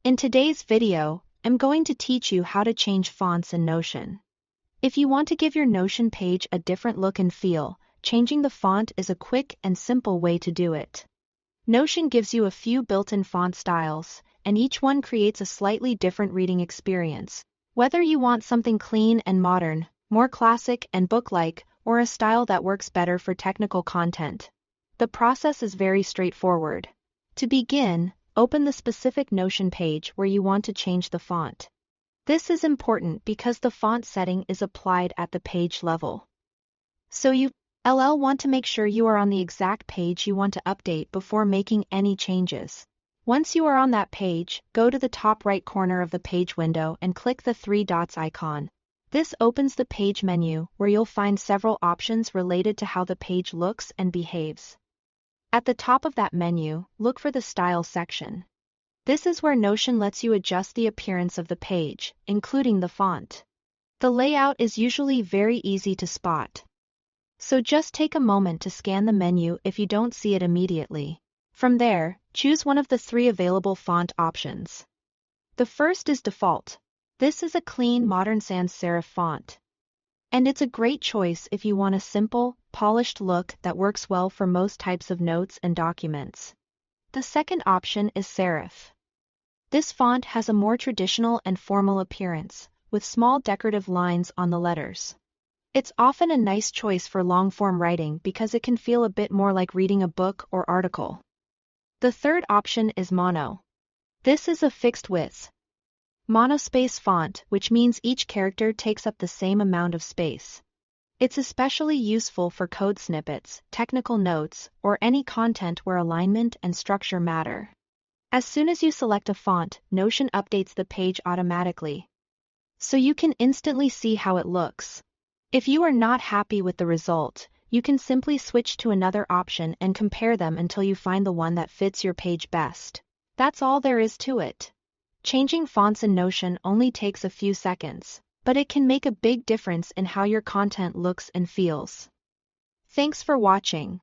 In today's video, I'm going to teach you how to change fonts in Notion. If you want to give your Notion page a different look and feel, changing the font is a quick and simple way to do it. Notion gives you a few built-in font styles, and each one creates a slightly different reading experience. Whether you want something clean and modern, more classic and book-like, or a style that works better for technical content, the process is very straightforward. To begin, open the specific Notion page where you want to change the font. This is important because the font setting is applied at the page level. So you want to make sure you are on the exact page you want to update before making any changes. Once you are on that page, go to the top right corner of the page window and click the three dots icon. This opens the page menu where you'll find several options related to how the page looks and behaves. At the top of that menu, look for the Style section. This is where Notion lets you adjust the appearance of the page, including the font. The layout is usually very easy to spot. So just take a moment to scan the menu if you don't see it immediately. From there, choose one of the three available font options. The first is Default. This is a clean modern sans serif font. And it's a great choice if you want a simple, polished look that works well for most types of notes and documents. The second option is Serif. This font has a more traditional and formal appearance, with small decorative lines on the letters. It's often a nice choice for long-form writing because it can feel a bit more like reading a book or article. The third option is Mono. This is a fixed width monospace font, which means each character takes up the same amount of space. It's especially useful for code snippets, technical notes, or any content where alignment and structure matter. As soon as you select a font, Notion updates the page automatically, so you can instantly see how it looks. If you are not happy with the result, you can simply switch to another option and compare them until you find the one that fits your page best. That's all there is to it. Changing fonts in Notion only takes a few seconds, but it can make a big difference in how your content looks and feels. Thanks for watching.